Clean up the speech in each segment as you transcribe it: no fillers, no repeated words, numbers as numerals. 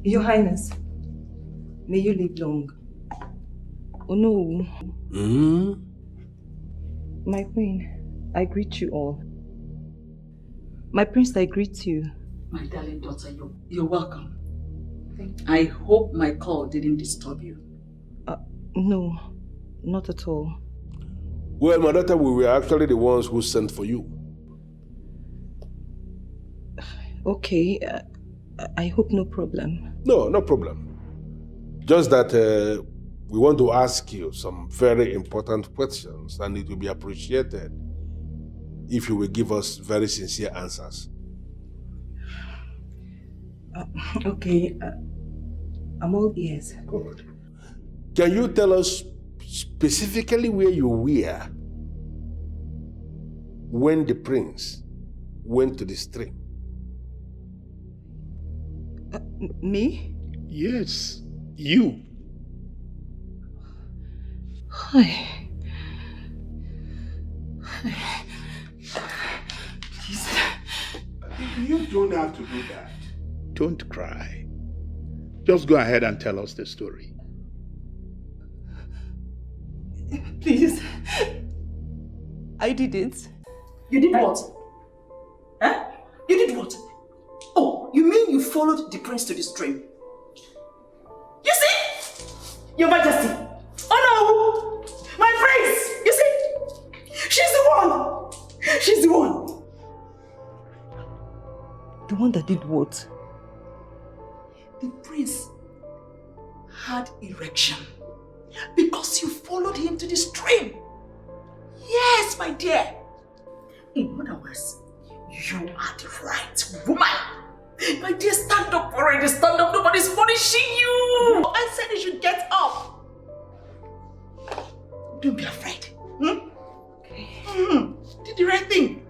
Your Highness, may you live long. Oh no. My queen, I greet you all. My prince, I greet you. My darling daughter, you're welcome. Thank you. I hope my call didn't disturb you. No, not at all. Well, my daughter, we were actually the ones who sent for you. Okay, I hope no problem. No, no problem. Just that we want to ask you some very important questions, and it will be appreciated if you will give us very sincere answers. Okay, I'm all ears. Good. Can you tell us specifically where you were when the prince went to the stream? Me? Yes, you. Hi. Please. You don't have to do that. Don't cry. Just go ahead and tell us the story. Please. I didn't. You did what? Huh? You did what? Oh, you mean you followed the prince to the stream? You see? Your Majesty. Oh no! My prince! You see? She's the one! She's the one! The one that did what? The prince had erection because you followed him to the stream. Yes, my dear. In other words, you are the right woman. My dear, stand up already. Stand up. Nobody's punishing you. I said you should get up. Don't be afraid. Okay. Did the right thing.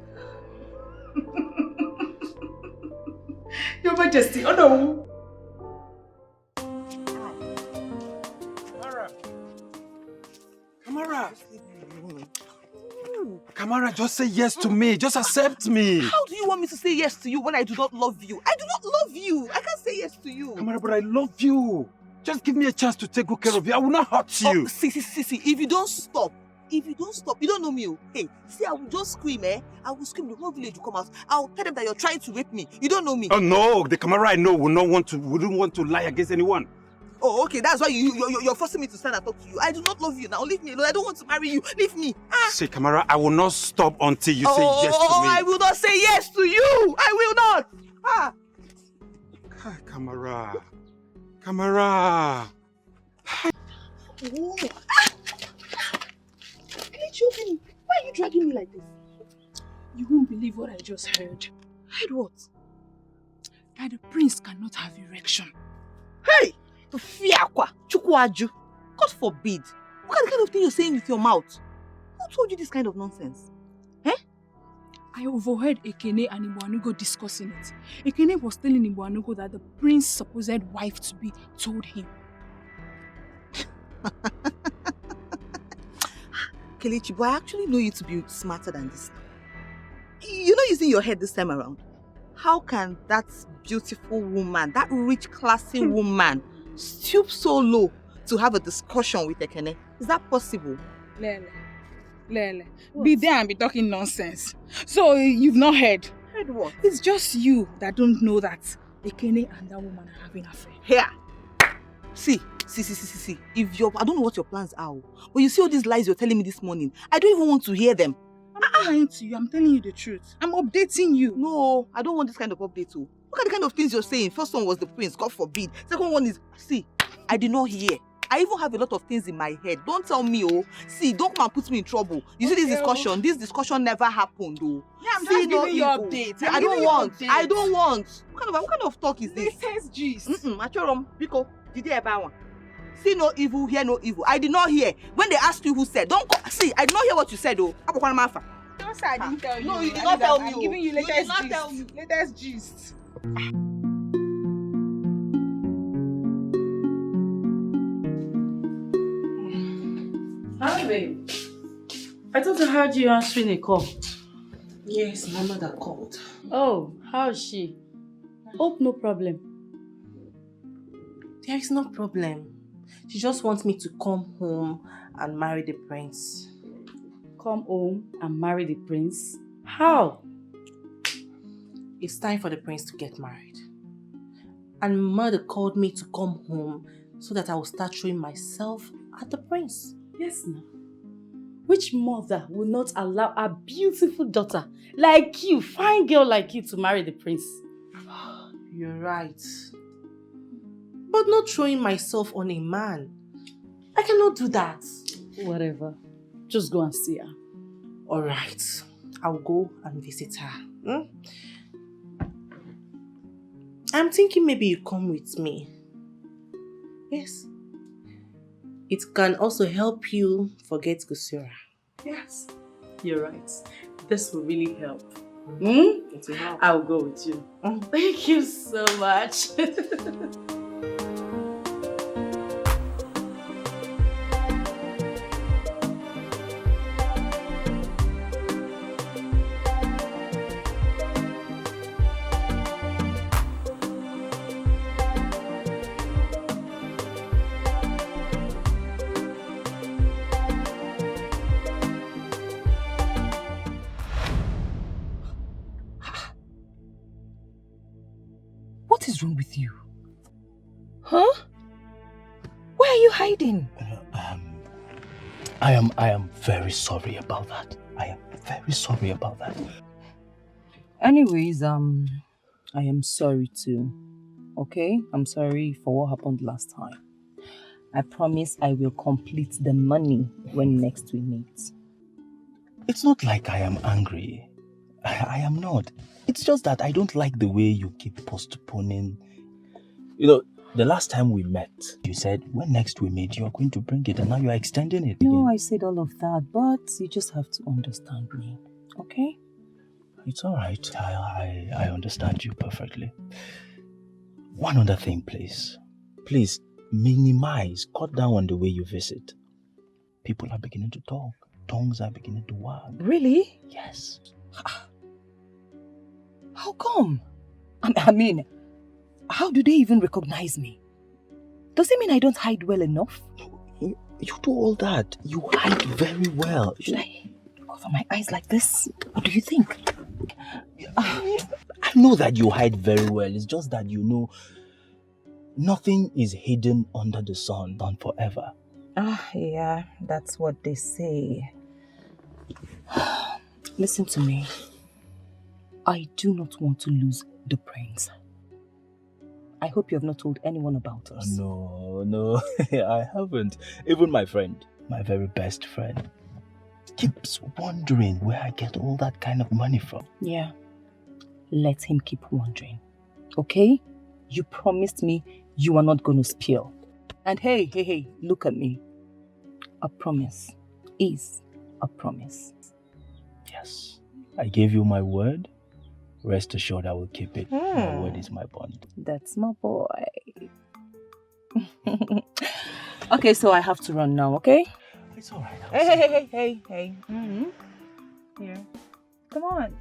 Your Majesty. Oh no. Kamara! Kamara, just say yes to me. Just accept me. How do you want me to say yes to you when I do not love you? I do not love you. I can't say yes to you. Kamara, but I love you. Just give me a chance to take good care of you. I will not hurt you. See. If you don't stop, you don't know me. Hey, see, I will just scream, I will scream, the whole village will come out. I'll tell them that you're trying to rape me. You don't know me. Oh no, the Kamara I know wouldn't want to lie against anyone. Oh, okay, that's why you're forcing me to stand and talk to you. I do not love you now. Leave me alone. I don't want to marry you. Leave me. Say, Kamara, I will not stop until you say yes to me. I will not say yes to you. I will not. Kamara. Kamara. Oh. Why are you dragging me like this? You won't believe what I just heard. Heard what? That the prince cannot have erection. Hey! Fiakwa, Chukwaju. God forbid. What kind of thing you're saying with your mouth? Who told you this kind of nonsense? I overheard Ekene and Ibuanugo discussing it. Ekene was telling Ibuanugo that the prince's supposed wife to be told him. Kelechi, but I actually know you to be smarter than this. You're not using your head this time around. How can that beautiful woman, that rich, classy woman, stoop so low to have a discussion with Ekene? Is that possible? Lele. Be there and be talking nonsense. So you've not heard? Heard what? It's just you that don't know that Ekene and that woman are having an affair. Here. See. If I don't know what your plans are, but you see all these lies you're telling me this morning, I don't even want to hear them. I'm not lying to you. I'm telling you the truth. I'm updating you. No, I don't want this kind of update too. Look at the kind of things you're saying. First one was the prince, God forbid. Second one is, see, I did not hear. I even have a lot of things in my head. Don't tell me, see, don't come and put me in trouble. You see this discussion never happened, though. Yeah, I'm just giving you updates. I don't want. What kind of talk is this? Latest gist. Machorom, Biko, did you ever want? See no evil, hear no evil. I did not hear. When they asked you who said, don't go. See, I did not hear what you said, though. Don't say I didn't tell you. No, you did not tell me. I'm giving you latest gist. You did not tell me. Latest gist. Hi, babe. I thought I heard you answering a call. Yes, my mother called. Oh, how is she? Hope no problem. There is no problem. She just wants me to come home and marry the prince. Come home and marry the prince? How? It's time for the prince to get married. And mother called me to come home so that I will start showing myself at the prince. Yes, now. Which mother will not allow a beautiful daughter like you, fine girl like you, to marry the prince? You're right. But not showing myself on a man. I cannot do that. Whatever. Just go and see her. Alright. I'll go and visit her. I'm thinking maybe you come with me. Yes. It can also help you forget Gusura. Yes. You're right. This will really help. It will help. I'll go with you. Thank you so much. What is wrong with you? Huh? Where are you hiding? I am very sorry about that. I am very sorry about that. Anyways, I am sorry too. Okay? I'm sorry for what happened last time. I promise I will complete the money when next we meet. It's not like I am angry. I am not. It's just that I don't like the way you keep postponing. You know, the last time we met, you said when next we meet, you're going to bring it, and now you're extending it again. No, I said all of that, but you just have to understand me, okay? It's alright. I understand you perfectly. One other thing, please. Please, minimize, cut down on the way you visit. People are beginning to talk. Tongues are beginning to wag. Really? Yes. How come? I mean, how do they even recognize me? Does it mean I don't hide well enough? You do all that. You hide very well. Should I cover my eyes like this? What do you think? I know that you hide very well. It's just that you know nothing is hidden under the sun, done forever. Yeah, that's what they say. Listen to me. I do not want to lose the prince. I hope you have not told anyone about us. No, I haven't. Even my friend, my very best friend, keeps wondering where I get all that kind of money from. Yeah, let him keep wondering. Okay? You promised me you are not going to spill. And hey, look at me. A promise is a promise. Yes, I gave you my word. Rest assured I will keep it. My word is my bond. That's my boy. Okay, so I have to run now, okay? It's alright. Hey. Here. Come on.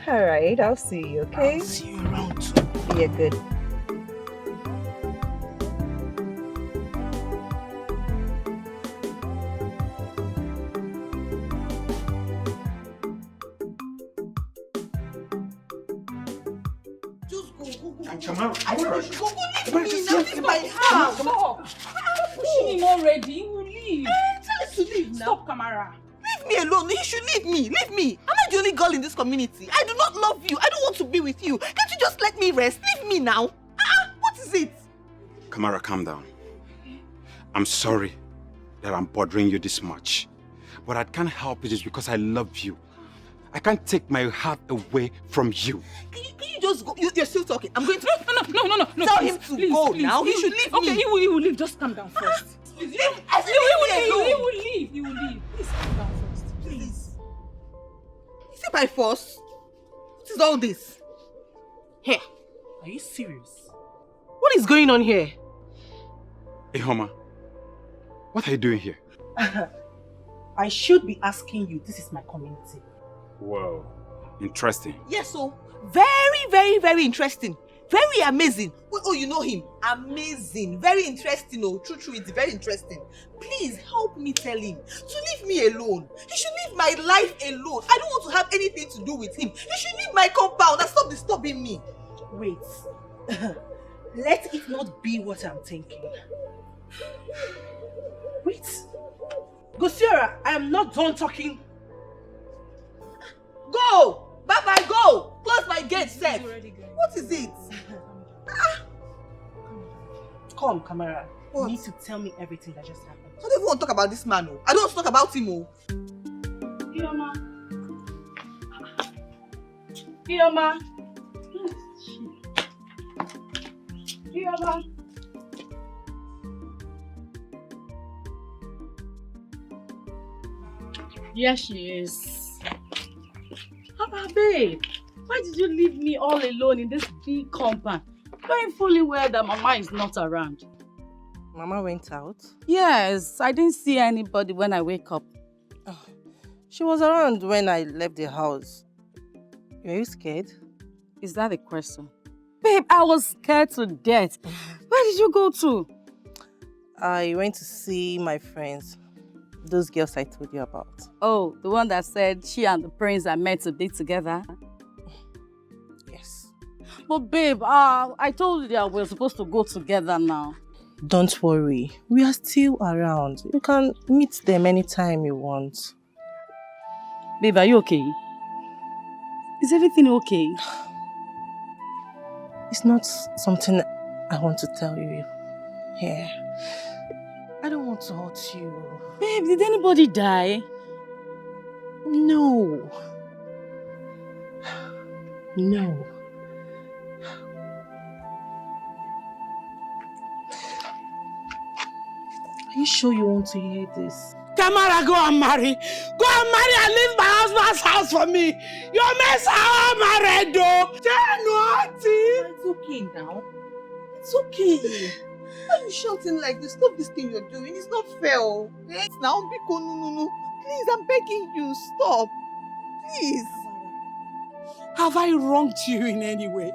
Alright, I'll see you, okay? I'll see you around too. Yeah, good. Stop pushing him already. He will leave. Tell him to leave now. Stop, Kamara. Leave me alone. You should leave me. Leave me. Am I the only girl in this community? I do not love you. I don't want to be with you. Can't you just let me rest? Leave me now. What is it? Kamara, calm down. I'm sorry that I'm bothering you this much. But I can't help it. It's because I love you. I can't take my heart away from you. Can you just go? You're still talking. I'm going to... No. Tell please, him to please, go please, now. please. He should leave Okay, me. he will leave. Just calm down first. Leave. He will leave. Please calm down first. Please. Is it by force? What is all this? Here. Are you serious? What is going on here? Hey, Homa, what are you doing here? I should be asking you. This is my community. Wow. Interesting. Yes, so very, very, very interesting. Very amazing. Oh, you know him? Amazing. Very interesting. Oh, true, it's very interesting. Please help me tell him to leave me alone. He should leave my life alone. I don't want to have anything to do with him. He should leave my compound and stop disturbing me. Wait. Let it not be what I'm thinking. Wait. Gosiora, I am not done talking. Go! Bye-bye, go! Close my gate, Seth. What is it? Come, Kamara. What? You need to tell me everything that just happened. I don't even want to talk about this man. Oh. I don't want to talk about him. Oh. Ioma. Ioma. Here she is. Papa, babe, why did you leave me all alone in this big compound, knowing fully well that Mama is not around? Mama went out? Yes, I didn't see anybody when I wake up. Oh, she was around when I left the house. Were you scared? Is that a question? Babe, I was scared to death. Where did you go to? I went to see my friends. Those girls I told you about. Oh, the one that said she and the prince are meant to be together? Yes. But babe, I told you that we're supposed to go together now. Don't worry. We are still around. You can meet them anytime you want. Babe, are you okay? Is everything okay? It's not something I want to tell you here. I don't want to hurt you. Babe, did anybody die? No. No. Are you sure you want to hear this? Kamara, go and marry. Go and marry and leave my husband's house for me. Your mess are married though. It's okay now. It's okay. Why are you shouting like this? Stop this thing you're doing. It's not fair. Yes, now, Biko, no. Please, I'm begging you. Stop. Please. Have I wronged you in any way?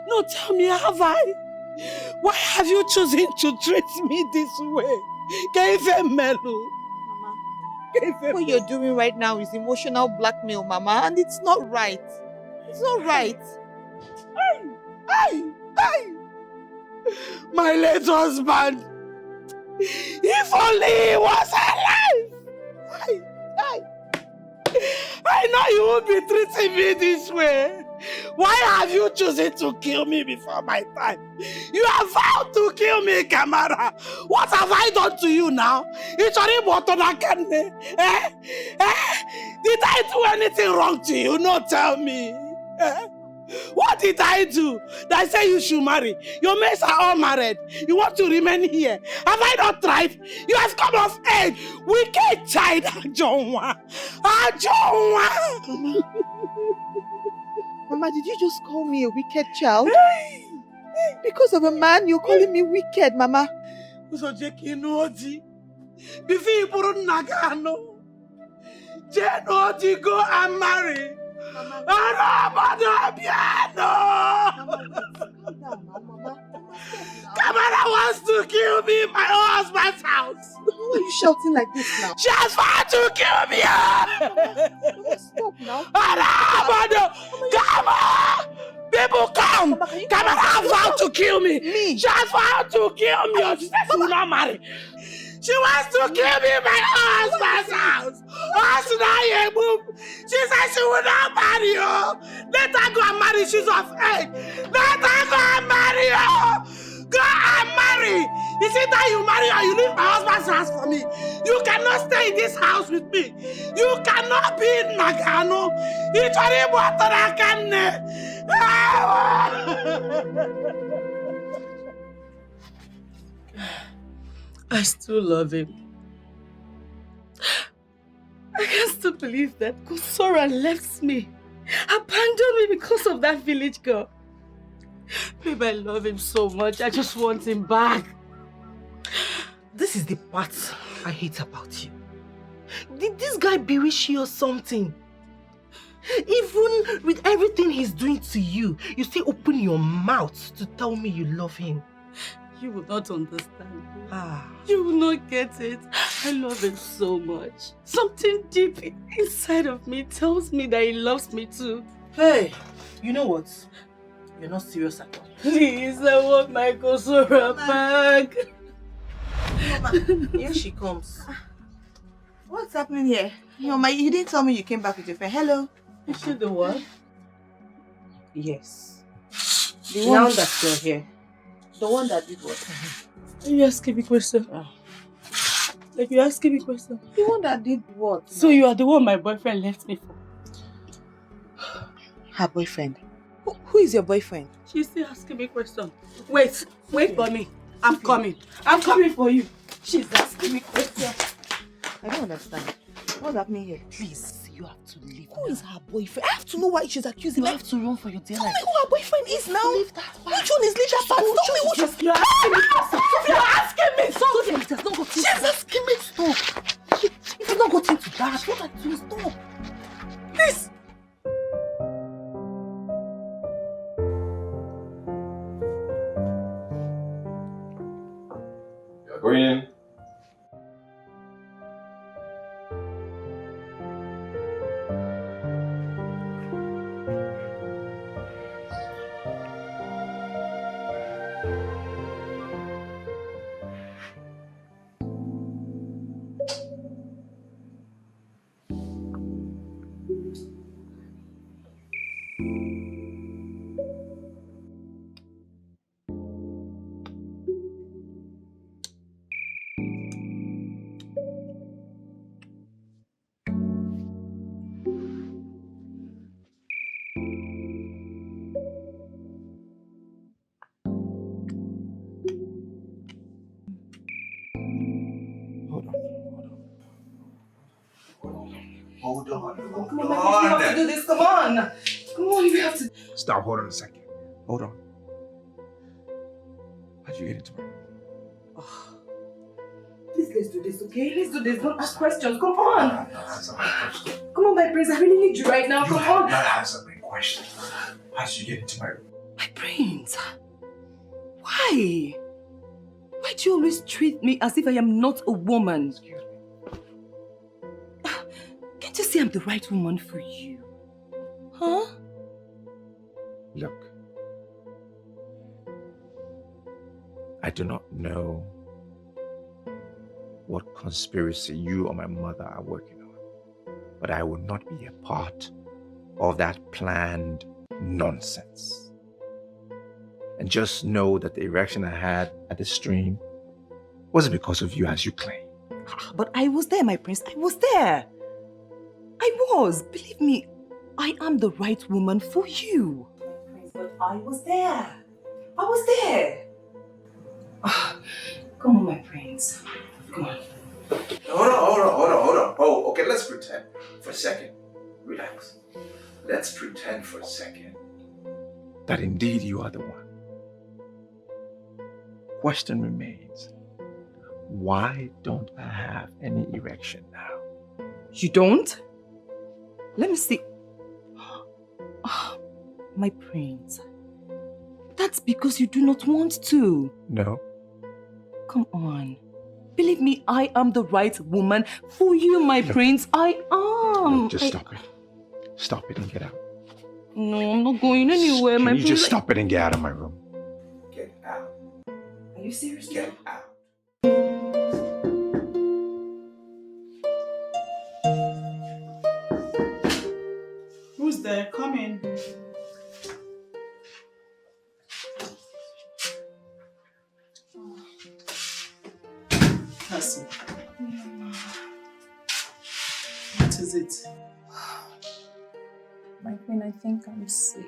No, tell me, have I? Why have you chosen to treat me this way? Melu. Mama, what you're doing right now is emotional blackmail, Mama, and it's not right. It's not right. Hey! My late husband. If only he was alive. I know you won't be treating me this way. Why have you chosen to kill me before my time? You have vowed to kill me, Kamara. What have I done to you now? Did I do anything wrong to you? No, tell me. What did I do? That say you should marry. Your mates are all married. You want to remain here. Have I not tried? You have come of age. Wicked child, Ajonwa. Mama, did you just call me a wicked child? Because of a man, you're calling me wicked, Mama. So Jeki Nodi. Before you put on Nagano. Jenodi, go and marry. Kamara wants to kill me in my husband's house. Why are you shouting like this now? She has vowed to kill me. Stop now. Come on! People come! Kamara has vowed to kill me. She has vowed to kill me. She said she will not marry. She wants to kill me in my husband's house. She said she will not marry you. Let her go and marry. She's of age. Let her go and marry you. Go and marry. Is it that you marry or you leave my husband's house for me? You cannot stay in this house with me. You cannot be in Nagano. I still love him. I can't still believe that Kusora left me, abandoned me because of that village girl. Babe, I love him so much. I just want him back. This is the part I hate about you. Did this guy bewitch you or something? Even with everything he's doing to you, you still open your mouth to tell me you love him. You will not understand. Ah. You will not get it. I love him so much. Something deep inside of me tells me that he loves me too. Hey, you know what? You're not serious at all. Please, I want my Kosora back. Mama, here she comes. What's happening here? You didn't tell me you came back with your friend. Hello? Is she the one? Yes. The one that you're here. The one that did what? You asking me question. Like you asking me question. The one that did what? So you are the one my boyfriend left me for. Her boyfriend? Who is your boyfriend? She's still asking me question. Wait for me. I'm coming. I'm coming for you. She's asking me question. I don't understand. What's happening here? Please, you have to leave. Who is her boyfriend? I have to know why she's accusing You me. have to run for your dear life. Tell me who her boyfriend is now. Leave that. Which one is Lisa Pat? Tell me what she's... You're asking me question. You're asking me something. It has not got she's asking me. Stop. It has not got into that. What are you? Stop. Please. You're going in. Hold on. Come on, we have to do this. Come on. Come on, we have to. Stop. Hold on a second. Hold on. How'd you get into my room? Oh. Please, let's do this, okay? Let's do this. Don't ask questions. Come on. Come on, my prince. I really need you right now. Come on. Not answer my question. How'd you get into my room? My prince. Why? Why do you always treat me as if I am not a woman? Excuse me. Can't you see I'm the right woman for you? Huh? Look. I do not know what conspiracy you or my mother are working on, but I will not be a part of that planned nonsense. And just know that the erection I had at the stream wasn't because of you as you claim. But I was there, my prince. I was there. I was. Believe me, I am the right woman for you. Prince, but I was there. I was there. Come on, my prince. Come on. Hold on. Oh, okay, let's pretend for a second. Relax. Let's pretend for a second that indeed you are the one. Question remains. Why don't I have any erection now? You don't? Let me see. Oh, my prince. That's because you do not want to. No. Come on. Believe me, I am the right woman for you, my prince. I am. Just stop it. Stop it and get out. No, I'm not going anywhere, my Can prince. you just stop it and get out of my room? Get out. Are you serious? Get out. Who's there? Come in. Cassie. What is it? My queen, I think I'm sick.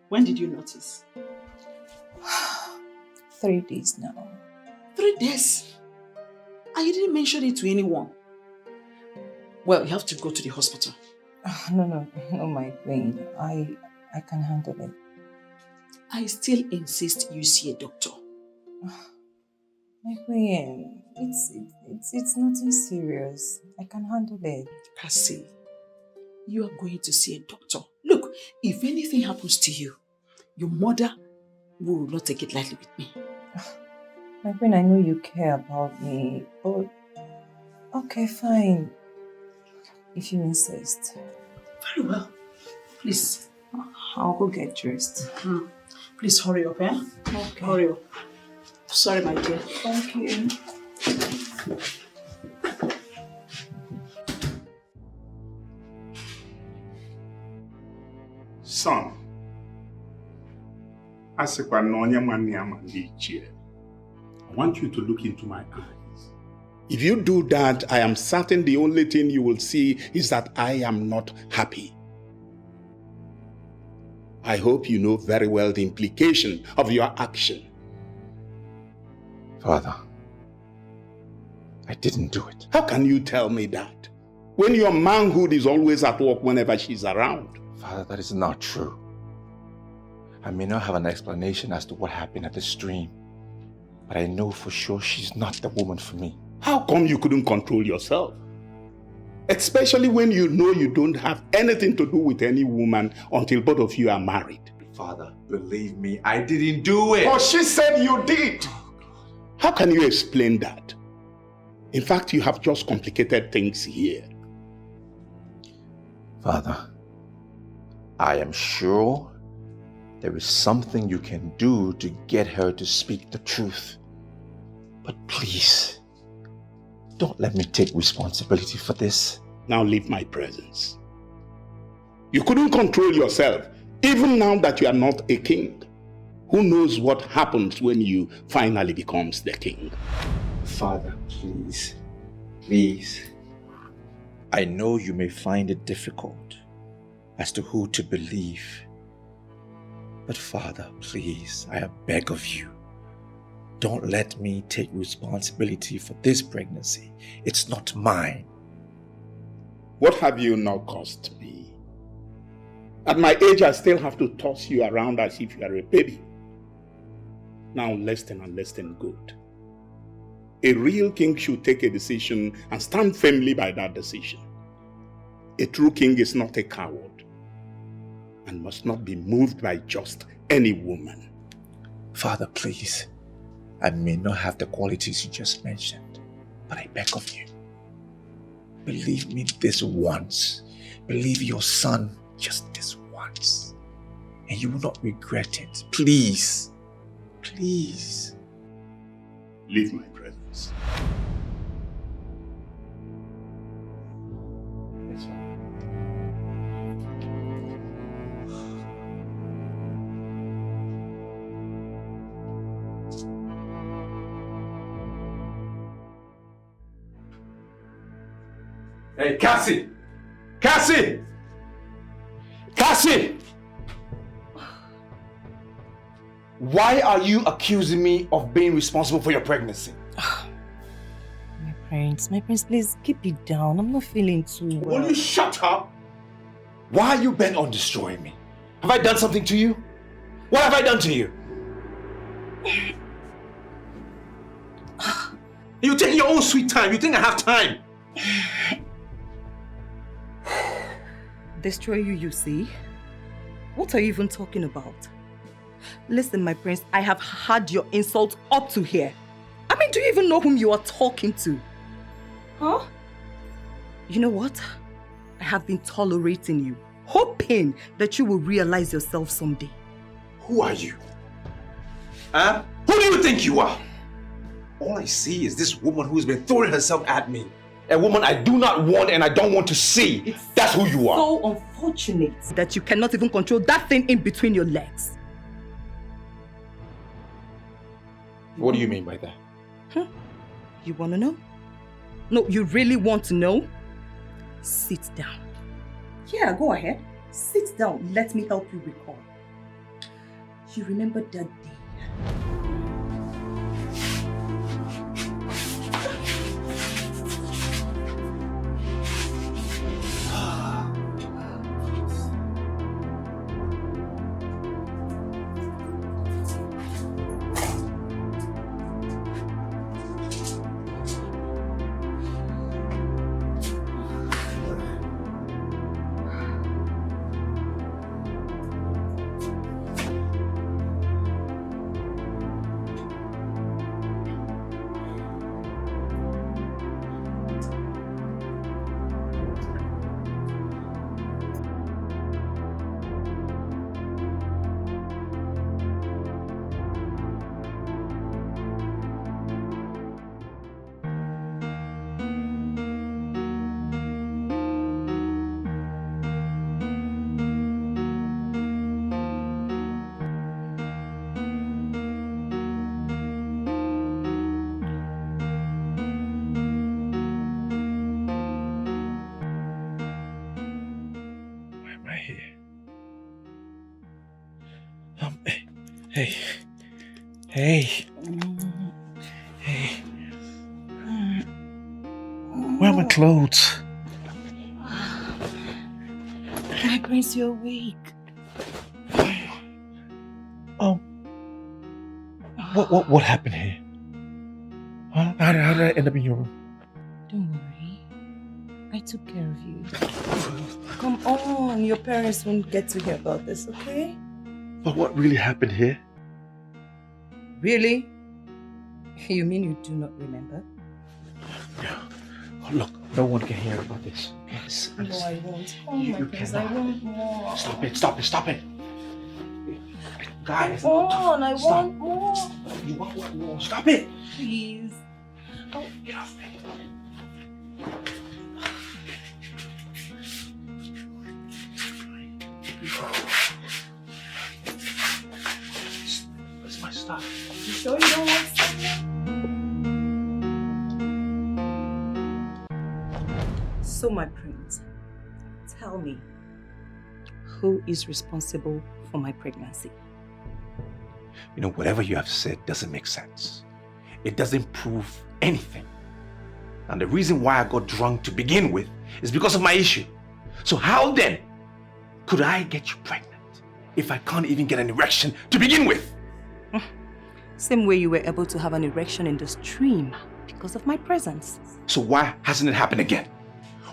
When did you notice? 3 days now. 3 days? And you didn't mention it to anyone? Well, you have to go to the hospital. No, my queen. I can handle it. I still insist you see a doctor. My queen, It's nothing serious. I can handle it. Cassie, you are going to see a doctor. Look, if anything happens to you, your mother will not take it lightly with me. My friend, I know you care about me, but okay, fine. If you insist. Very well. Please. I'll go get dressed. Please hurry up, eh? Okay. Hurry up. Sorry, my dear. Thank you. Son, I want you to look into my eyes. If you do that, I am certain the only thing you will see is that I am not happy. I hope you know very well the implication of your action. Father, I didn't do it. How can you tell me that? When your manhood is always at work whenever she's around. Father, that is not true. I may not have an explanation as to what happened at the stream, but I know for sure she's not the woman for me. How come you couldn't control yourself? Especially when you know you don't have anything to do with any woman until both of you are married. Father, believe me, I didn't do it. Oh, she said you did. How can you explain that? In fact, you have just complicated things here. Father, I am sure there is something you can do to get her to speak the truth. But please, don't let me take responsibility for this. Now leave my presence. You couldn't control yourself, even now that you are not a king. Who knows what happens when you finally becomes the king? Father, please, please. I know you may find it difficult as to who to believe. But Father, please, I beg of you, don't let me take responsibility for this pregnancy. It's not mine. What have you now cost me? At my age, I still have to toss you around as if you are a baby. Now listen and listen good. A real king should take a decision and stand firmly by that decision. A true king is not a coward and must not be moved by just any woman. Father, please, I may not have the qualities you just mentioned, but I beg of you, believe me this once. Believe your son just this once, and you will not regret it. Please, please. Leave my presence. Hey, Cassie! Cassie! Cassie! Why are you accusing me of being responsible for your pregnancy? My prince, please keep it down. I'm not feeling too well. Will you shut up? Why are you bent on destroying me? Have I done something to you? What have I done to you? You take your own sweet time. You think I have time? Destroy you, you see? What are you even talking about? Listen, my prince, I have had your insult up to here. I mean, do you even know whom you are talking to? Huh? You know what? I have been tolerating you, hoping that you will realize yourself someday. Who are you? Huh? Who do you think you are? All I see is this woman who's been throwing herself at me. A woman I do not want and I don't want to see. That's who you are. So unfortunate that you cannot even control that thing in between your legs. What do you mean by that? Huh? You want to know? No, you really want to know? Sit down. Yeah, go ahead. Sit down. Let me help you recall. You remember that day? Hey. Hey. Hey. Where are my clothes? My prince, you're awake. What happened here? Huh? How did I end up in your room? Don't worry. I took care of you. Come on, your parents won't get to hear about this, okay? But what really happened here? Really? You mean you do not remember? Yeah. Oh, look, no one can hear about this. Yes. No, I won't. Oh my goodness, I want more. Stop it. Guys, Come on, I want more. You want what more? Stop it. Please. Oh, get off me. Where's my stuff? You sure you don't want some? So, my prince, tell me, who is responsible for my pregnancy? You know, whatever you have said doesn't make sense. It doesn't prove anything. And the reason why I got drunk to begin with is because of my issue. So how then could I get you pregnant if I can't even get an erection to begin with? Same way you were able to have an erection in the stream because of my presence. So why hasn't it happened again?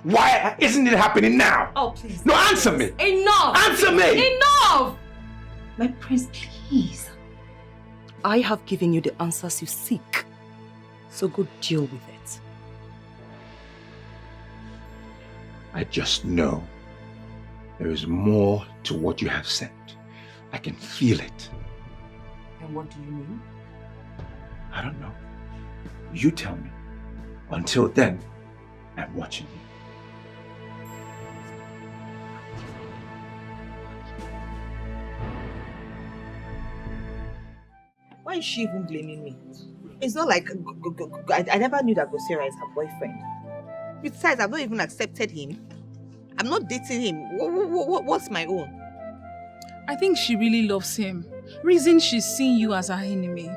Why isn't it happening now? Oh, please. No, answer me. Enough. Answer me. Enough. My prince, please. I have given you the answers you seek. So go deal with it. I just know there is more to what you have said. I can feel it. And what do you mean? I don't know. You tell me. Until then, I'm watching you. Why is she even blaming me? It's not like I never knew that Gosera is her boyfriend. Besides, I've not even accepted him. I'm not dating him. What's my own? I think she really loves him. Reason she's seeing you as her enemy.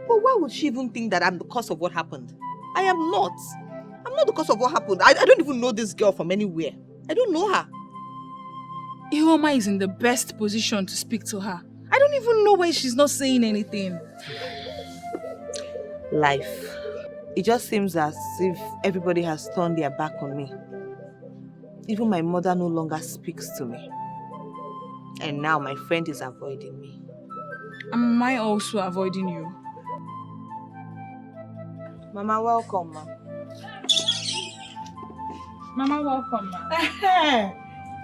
But why would she even think that I'm the cause of what happened? I am not. I'm not the cause of what happened. I don't even know this girl from anywhere. I don't know her. Ihoma is in the best position to speak to her. I don't even know why she's not saying anything. Life. It just seems as if everybody has turned their back on me. Even my mother no longer speaks to me. And now my friend is avoiding me. Am I also avoiding you? Mama, welcome, ma. Mama, welcome, ma.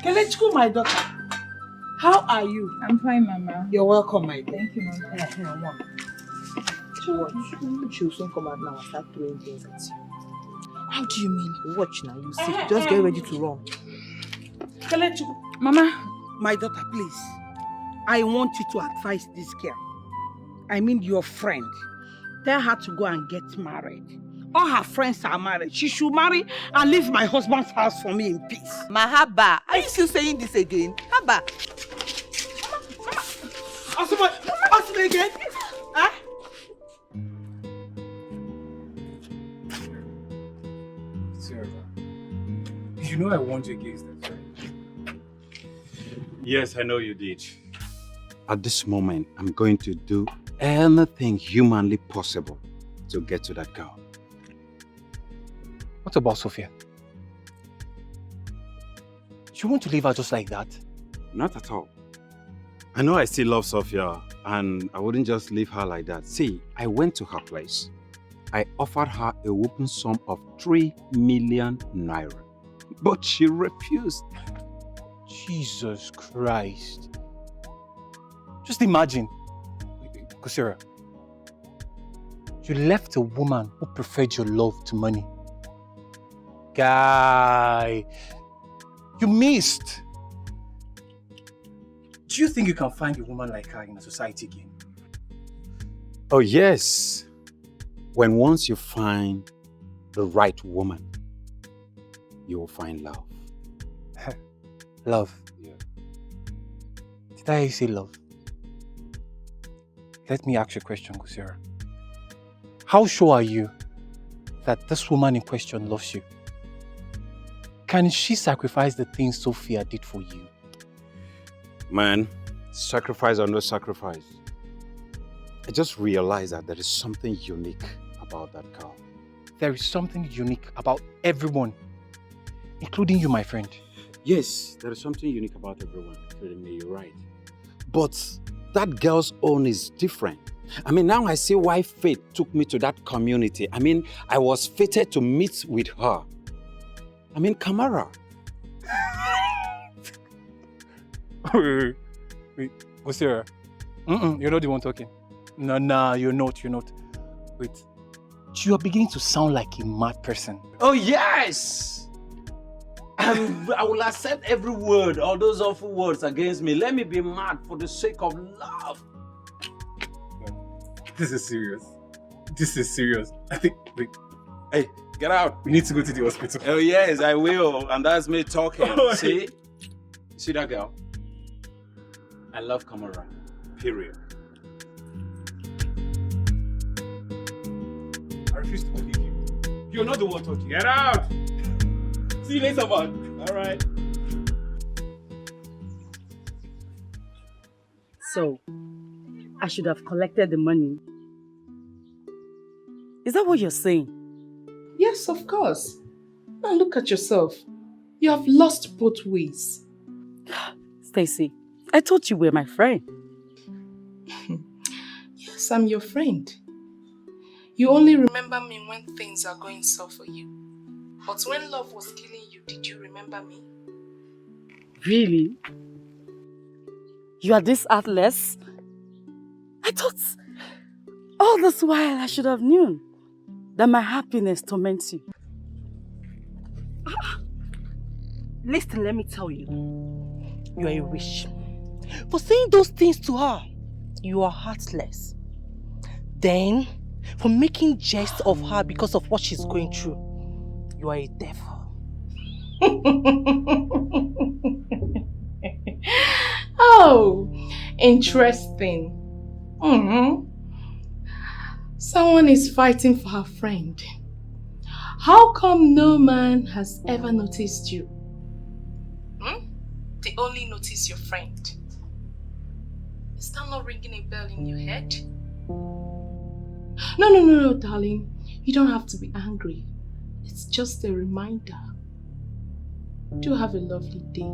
Kelechku, my daughter. How are you? I'm fine, Mama. You're welcome, my dear. Thank you, Mama. She will soon come out now and start throwing things at you. How do you mean? Watch now, you see. Just get ready to run. Kelechku. Mama. My daughter, please. I want you to advise this girl. I mean your friend. Tell her to go and get married. All her friends are married. She should marry and leave my husband's house for me in peace. Mahaba, are you still saying this again? Haba. Ask me again? Huh? Sarah, you know I warned you against this, right? Yes, I know you did. At this moment, I'm going to do anything humanly possible to get to that girl. What about Sophia? You want to leave her just like that? Not at all. I know I still love Sophia, and I wouldn't just leave her like that. See, I went to her place. I offered her a whopping sum of 3 million naira, but she refused. Jesus Christ. Just imagine, Kosera, you left a woman who preferred your love to money. Guy, you missed. Do you think you can find a woman like her in a society again? Oh yes. When once you find the right woman, you will find love. Love? Yeah. Did I say love? let me ask you a question, Gusira. How sure are you that this woman in question loves you? Can she sacrifice the things Sophia did for you? Man, sacrifice or no sacrifice, I just realized that there is something unique about that girl. There is something unique about everyone, including you, my friend. Yes, there is something unique about everyone, including me, you're right. But that girl's own is different. I mean, now I see why fate took me to that community. I mean, I was fated to meet with her. I mean, Kamara. Wait, Gusira. You're not the one talking. No, you're not. Wait. You are beginning to sound like a mad person. Oh, yes! I will accept every word, all those awful words against me. Let me be mad for the sake of love. This is serious. I think, wait. Hey, get out. We need to go to the hospital. Oh, yes, I will. And that's me talking. See? See that girl? I love Kamara. Period. I refuse to believe you. You're not the one talking. Get out! See you later, man. All right. So, I should have collected the money. Is that what you're saying? Yes, of course. Now look at yourself. You have lost both ways. Stacy, I thought you were my friend. Yes, I'm your friend. You only remember me when things are going soft for you. But when love was killing you, did you remember me? Really? You are this heartless? I thought all this while I should have known that my happiness torments you. Listen, let me tell you. You are a witch. For saying those things to her, you are heartless. Then, for making jest of her because of what she's going through, you are a devil. Oh, interesting. Someone is fighting for her friend. How come no man has ever noticed you? They only notice your friend. Is that not ringing a bell in your head? No, darling. You don't have to be angry. It's just a reminder. Do have a lovely day.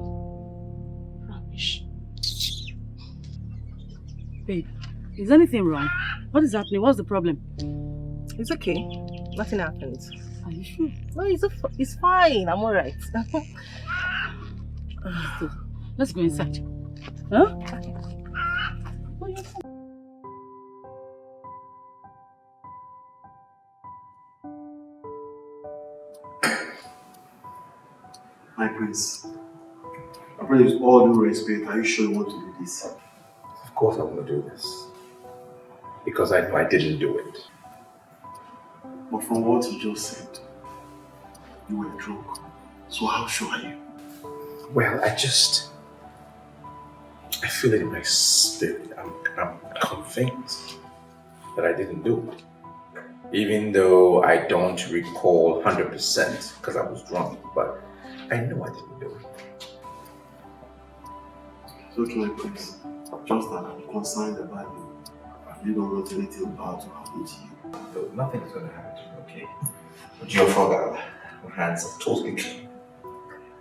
Rubbish. Babe, is anything wrong? What is happening? What's the problem? It's okay. Nothing happened. Are you sure? No, it's fine. I'm alright. Let's go inside. Huh? My prince, with all due respect, are you sure you want to do this? Of course I want to do this. Because I know I didn't do it. But from what you just said, you were drunk. So how sure are you? Well, I feel it in my spirit. I'm convinced that I didn't do it. Even though I don't recall 100% because I was drunk, but I know I didn't do it. It's okay, my prince. Just that I'm concerned about you. You don't want anything bad to happen to you. No, nothing's going to happen to me, okay? But your father, my hands are totally clean.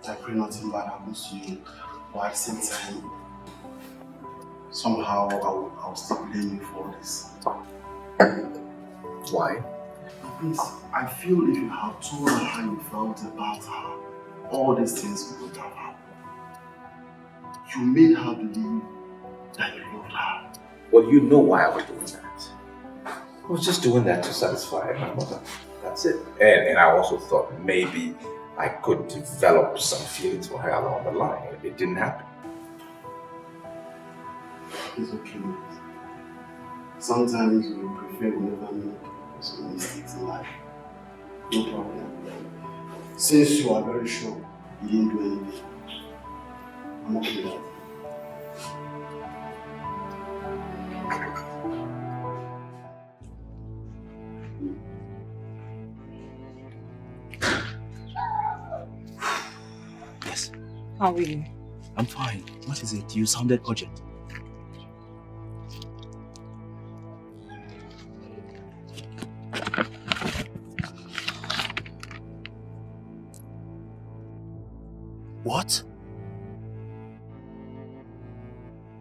I pray nothing bad happens to you, but at the same time, somehow I'll still blame you for this. Why? Prince, I feel if you had told her how you felt about her, all these things would have happened. You made her believe that you loved her. Well, you know why I was doing that. I was just doing that to satisfy my mother. That's it. And I also thought maybe I could develop some feelings for her along the line. It didn't happen. It's okay. Sometimes we prefer we never make some mistakes in life. No problem. Since you are very sure you didn't do anything, I'm okay with that. How are you? I'm fine. What is it? You sounded urgent. What?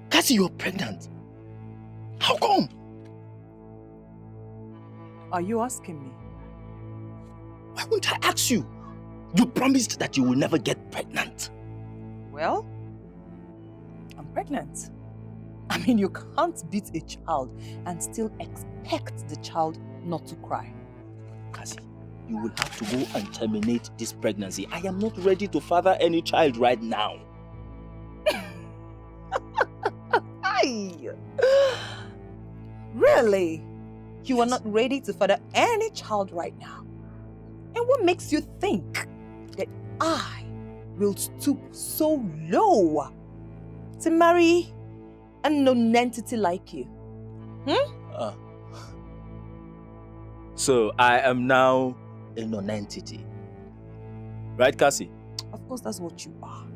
Cassie, you're pregnant. How come? Are you asking me? Why wouldn't I ask you? You promised that you will never get pregnant. Well, I'm pregnant. I mean, you can't beat a child and still expect the child not to cry. Cassie, you will have to go and terminate this pregnancy. I am not ready to father any child right now. Really? You are not ready to father any child right now? And what makes you think that I will stoop so low to marry a non-entity like you? So I am now a non-entity. Right, Cassie? Of course, that's what you are.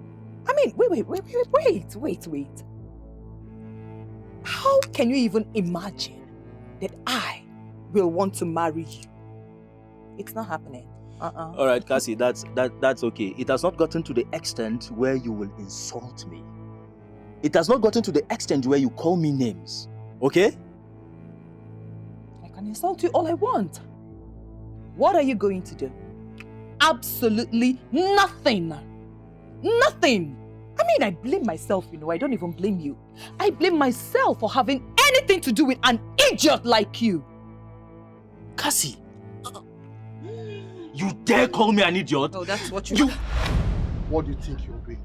I mean, wait. How can you even imagine that I will want to marry you? It's not happening. All right, Cassie, that's okay. It has not gotten to the extent where you will insult me. It has not gotten to the extent where you call me names. Okay? I can insult you all I want. What are you going to do? Absolutely nothing. Nothing. I mean, I blame myself, I don't even blame you. I blame myself for having anything to do with an idiot like you. Cassie, you dare call me an idiot? Oh, that's what you... What do you think you're doing?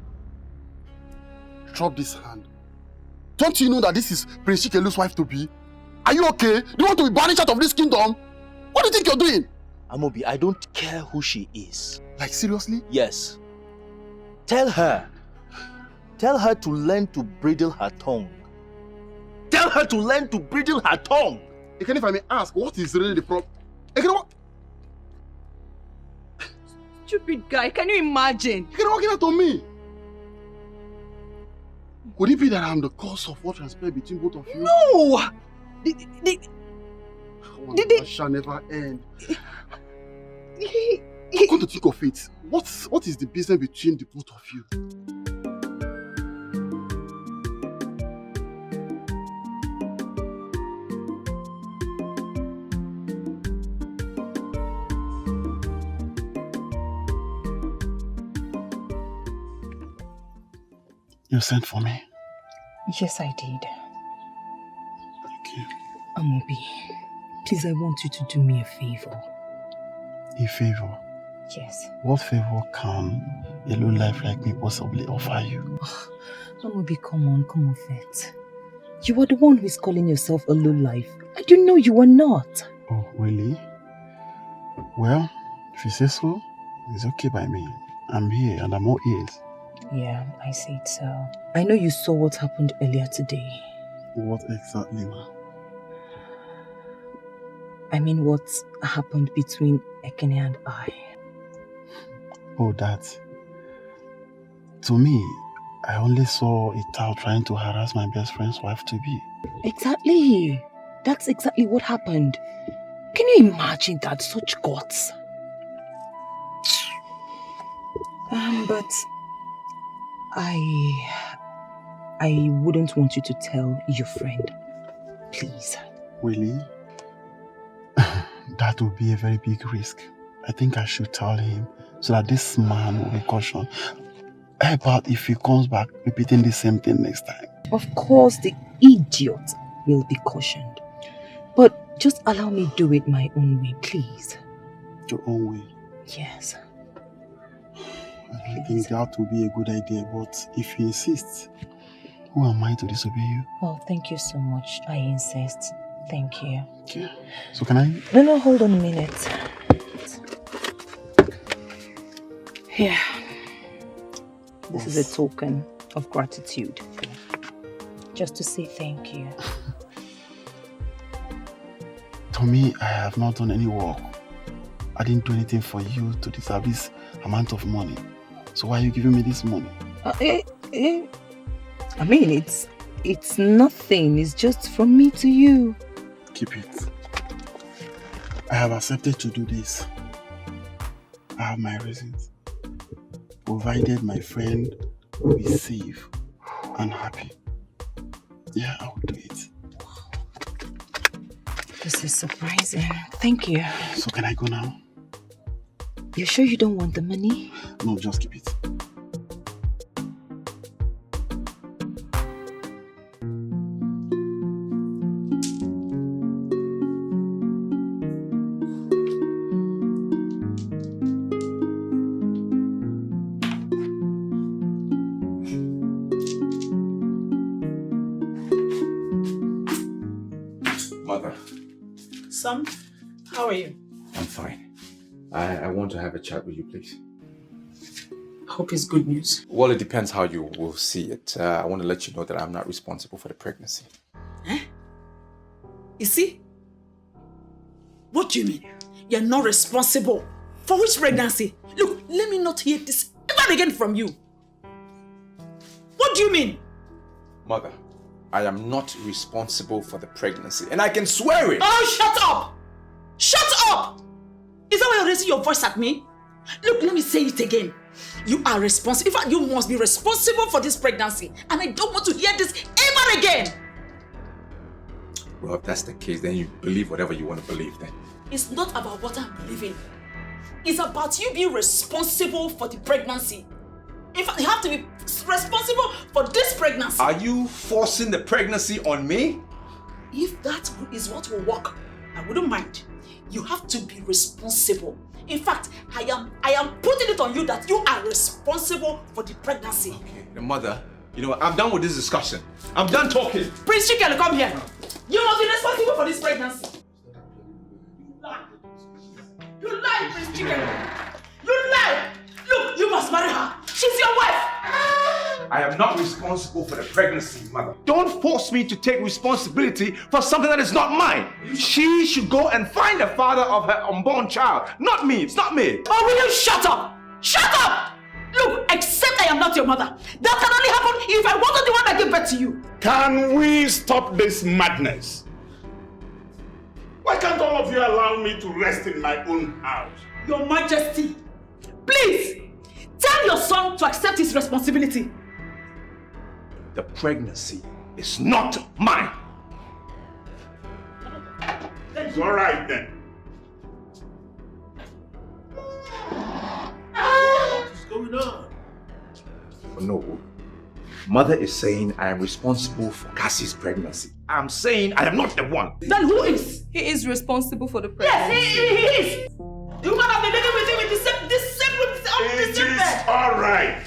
Drop this hand. Don't you know that this is Prince Chikelu's wife to be? Are you okay? Do you want to be banished out of this kingdom? What do you think you're doing? Amobi, I don't care who she is. Like, seriously? Yes. Tell her to learn to bridle her tongue. Tell her to learn to bridle her tongue. Again, if I may ask, what is really the problem? Again, what? Stupid guy, can you imagine? You can walk out on me. Could it be that I'm the cause of what transpired between both of you? No! That shall never end. I'm going to think of it. What is the business between the both of you? You sent for me? Yes, I did. Okay. Amobi, please, I want you to do me a favor. A favor? Yes. What favor can a low life like me possibly offer you? Oh, Amobi, come on, Vet. You are the one who is calling yourself a low life. I do know you are not. Oh, really? Well, if you say so, it's okay by me. I'm here and I'm all ears. Yeah, I see it so. I know you saw what happened earlier today. What exactly, ma? I mean, what happened between Ekene and I. Oh, that. To me, I only saw a Tao trying to harass my best friend's wife to be. Exactly. That's exactly what happened. Can you imagine that? Such guts. But I wouldn't want you to tell your friend. Please. Really? That would be a very big risk. I think I should tell him so that this man will be cautioned. How about if he comes back repeating the same thing next time? Of course, the idiot will be cautioned. But just allow me do it my own way, please. Your own way? Yes. I think that would be a good idea, but if he insists, who am I to disobey you? Well, thank you so much. I insist. Thank you. Okay. So can I? No, hold on a minute. Here. This is a token of gratitude. Just to say thank you. To me, I have not done any work. I didn't do anything for you to deserve this amount of money. So why are you giving me this money? I mean, it's nothing. It's just from me to you. Keep it. I have accepted to do this. I have my reasons. Provided my friend will be safe and happy. Yeah, I will do it. This is surprising. Thank you. So can I go now? You sure you don't want the money? No, just keep it. Mother. Son, how are you? I'm fine. I want to have a chat with you, please. Hope it's good news. Well, it depends how you will see it. I want to let you know that I'm not responsible for the pregnancy. You see? What do you mean? You're not responsible. For which pregnancy? Look, let me not hear this ever again from you. What do you mean? Mother, I am not responsible for the pregnancy, and I can swear it. Oh, shut up! Shut up! Is that why you're raising your voice at me? Look, let me say it again. You are responsible. In fact, you must be responsible for this pregnancy. And I don't want to hear this ever again. Well, if that's the case, then you believe whatever you want to believe then. It's not about what I'm believing. It's about you being responsible for the pregnancy. In fact, you have to be responsible for this pregnancy. Are you forcing the pregnancy on me? If that is what will work, I wouldn't mind. You have to be responsible. In fact, I am putting it on you that you are responsible for the pregnancy. Okay, the mother, you know what? I'm done with this discussion. I'm done talking. Prince Chikele, come here. You must be responsible for this pregnancy. You lie, Prince Chikele. You lie. Look, you must marry her. She's your wife. I am not responsible for the pregnancy, mother. Don't force me to take responsibility for something that is not mine. She should go and find the father of her unborn child. Not me. It's not me. Oh, will you shut up? Shut up! Look, except I am not your mother. That can only happen if I wasn't the one that gave birth to you. Can we stop this madness? Why can't all of you allow me to rest in my own house? Your Majesty, please, tell your son to accept his responsibility. The pregnancy is not mine. It's all right then. What's going on? No. Mother is saying I am responsible for Cassie's pregnancy. I'm saying I am not the one. Then who is? He is responsible for the pregnancy. Yes, he is. The woman have been living with him with the same bed. All right.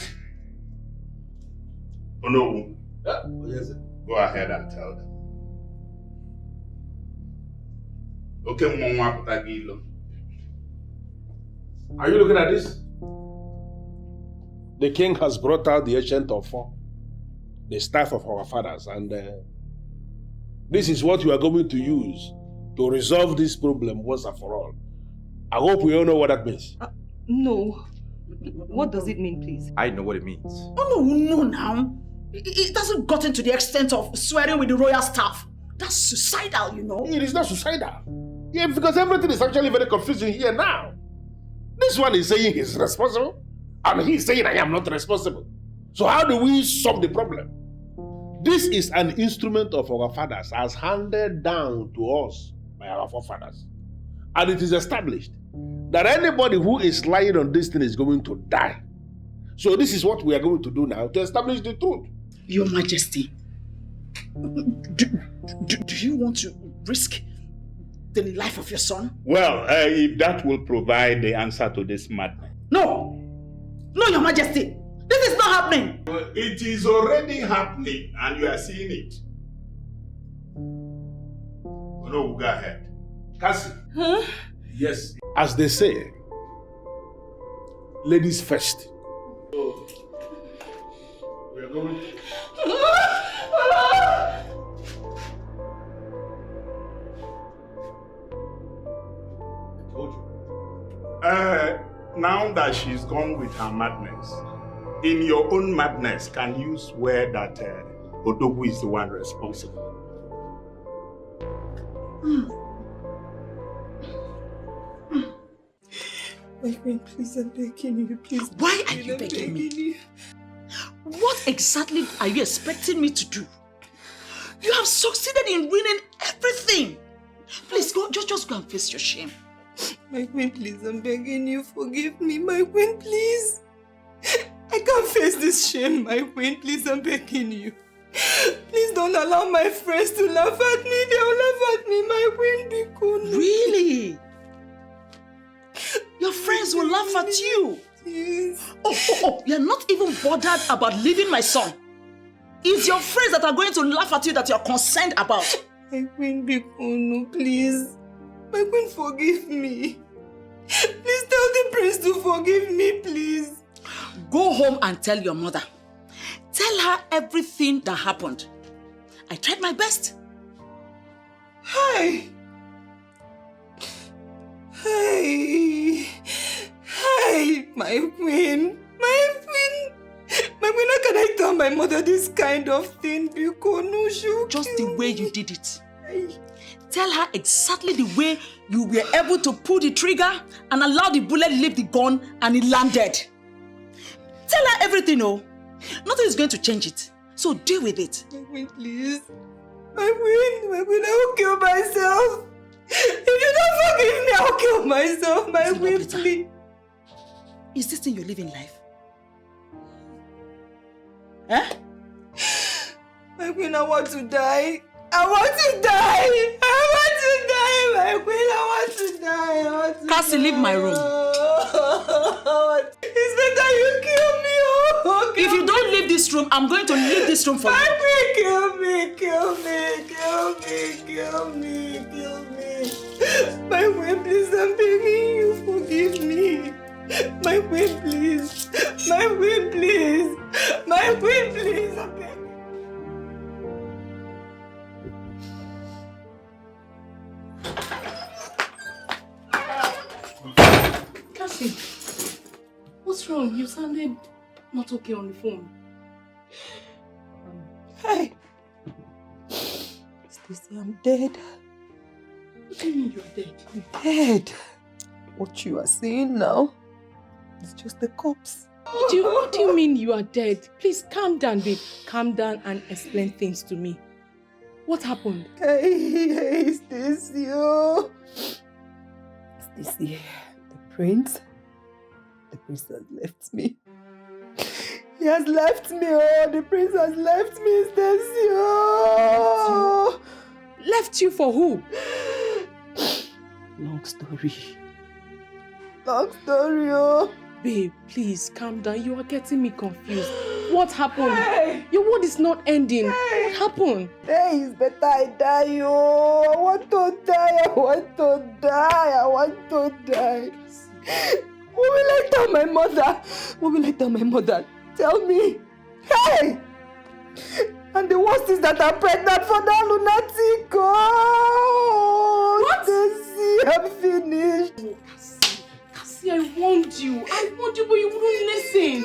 Oh no. Yes, sir. Go ahead and tell them. Okay, Mama Patagilo. Are you looking at this? The king has brought out the ancient of four, the staff of our fathers, and this is what you are going to use to resolve this problem once and for all. I hope we all know what that means. No. What does it mean, please? I know what it means. Oh, no, now. It hasn't gotten to the extent of swearing with the royal staff. That's suicidal, you know. It is not suicidal. Yeah, because everything is actually very confusing here now. This one is saying he's responsible, and he's saying I am not responsible. So how do we solve the problem? This is an instrument of our fathers as handed down to us by our forefathers. And it is established that anybody who is lying on this thing is going to die. So this is what we are going to do now to establish the truth. Your Majesty, do you want to risk the life of your son? Well, if that will provide the answer to this madness. No! No, Your Majesty! This is not happening! It is already happening, and you are seeing it. Oh, no, go ahead. Cassie. Huh? Yes. As they say, ladies first. So, we are going to... Uh, now that she's gone with her madness, in your own madness, can you swear that Odogwu is the one responsible? My queen, please, I'm begging you, please. Why are you begging me? What exactly are you expecting me to do? You have succeeded in ruining everything. Please, just go and face your shame. My queen, please, I'm begging you, forgive me. My queen, please. I can't face this shame, my queen. Please, I'm begging you. Please don't allow my friends to laugh at me. They'll laugh at me, my queen, because... Really? Your friends will laugh at you? Yes. Oh, you're not even bothered about leaving my son. It's your friends that are going to laugh at you that you're concerned about. My queen, Bikono, please. My queen, forgive me. Please tell the prince to forgive me, please. Go home and tell your mother. Tell her everything that happened. I tried my best. Hey! Hey! Hey! My queen! My queen! My queen, how can I tell my mother this kind of thing? Bikono, just the way you did it. Tell her exactly the way you were able to pull the trigger and allow the bullet leave the gun and it landed. Tell her everything, oh. Nothing is going to change it. So deal with it. My queen, please. My queen, I will kill myself. If you don't forgive me, I'll kill myself. My queen, please. Is this thing you're living life? Eh? My queen, I want to die. I want to die. I want to die. My queen, I want to die. Cassie, leave my room. It's better you kill me. Oh, if you don't leave this room, I'm going to leave this room for you. My queen, kill me, kill me, kill me, kill me, kill me. My queen, please, I'm begging you, forgive me. My queen, please. My queen, please. My queen, please, I'm begging. Cassie, what's wrong? You sounded not okay on the phone. Hey, Stacy, I'm dead. What do you mean you're dead? I'm dead. What you are saying now is just the corpse. What do you mean you are dead? Please calm down, babe. Calm down and explain things to me. What happened? Hey, Stacy. Oh. Stacy, the prince has left me. He has left me. Oh, the prince has left me, Stacy. Oh. Left you for who? Long story. Long story, oh. Babe, please calm down. You are getting me confused. What happened? Hey. Your word is not ending. Hey. What happened? Hey, it's better I die, oh. I want to die. I want to die. I want to die. What will I tell my mother? What will I tell my mother? Tell me. Hey! And the worst is that I'm pregnant for that lunatic. Oh, what? Stacy, I'm finished. Oh, Cassie, I warned you, but you wouldn't listen.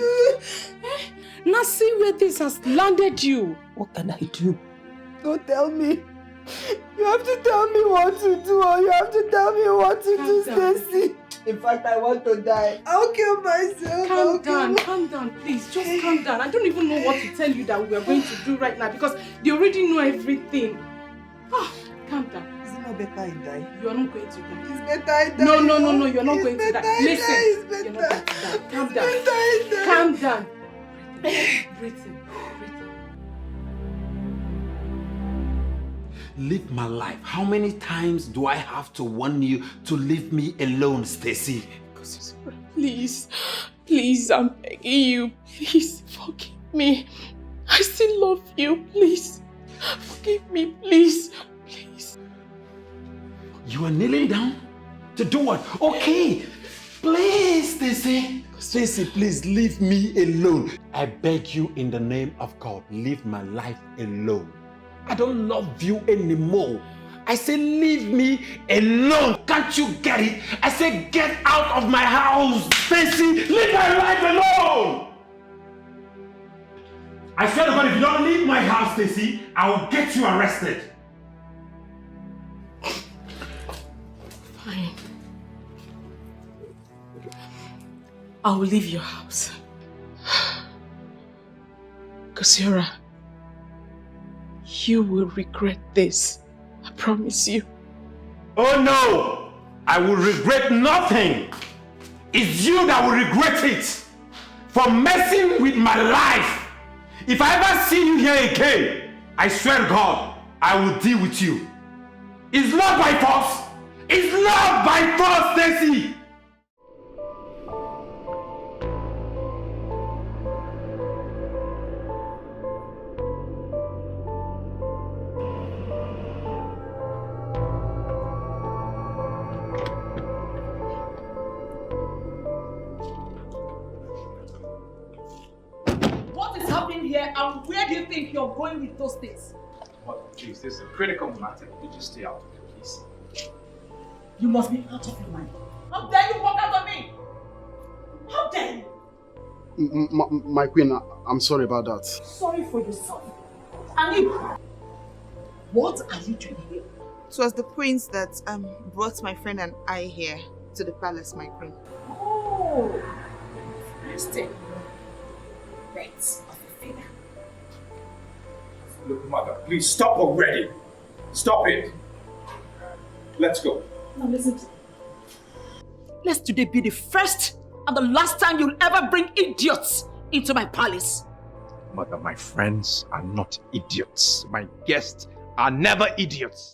Now see where this has landed you. What can I do? Don't tell me. You have to tell me what to do, or you have to tell me what to do, Stacy. In fact, I want to die. I'll kill myself. Calm down, please. Just calm down. I don't even know what to tell you that we are going to do right now because they already know everything. Calm down. Is it not better I die? You are not going to die. It's better I die. No, you're not going to die. Listen, you're not going to die. Calm down. Calm down. Breathe in. Live my life. How many times do I have to warn you to leave me alone, Stacy? Please, I'm begging you. Please, forgive me. I still love you. Please, forgive me, please. You are kneeling down? To do what? Okay. Please, Stacy. Stacy, please leave me alone. I beg you in the name of God, leave my life alone. I don't love you anymore. I say leave me alone. Can't you get it? I say get out of my house. Stacy, leave my life alone. I swear to God, if you don't leave my house, Stacy, I will get you arrested. Fine. I will leave your house. Kosiora, you will regret this. I promise you. Oh no! I will regret nothing. It's you that will regret it for messing with my life. If I ever see you here again, I swear to God, I will deal with you. It's not by force. It's not by force, Stacy. Here, and where do you think you're going with those things? Mother, please, this is a critical matter. You just stay out of it, please. You must be out of your mind. How dare you walk out on me? How dare you? My queen, I'm sorry about that. Sorry for yourself. And you, what are you doing here? It was the prince that brought my friend and I here to the palace, my queen. Oh, interesting. Birds of a feather. Look, Mother, please stop already. Stop it. Let's go. Now listen to me. Let today be the first and the last time you'll ever bring idiots into my palace. Mother, my friends are not idiots. My guests are never idiots.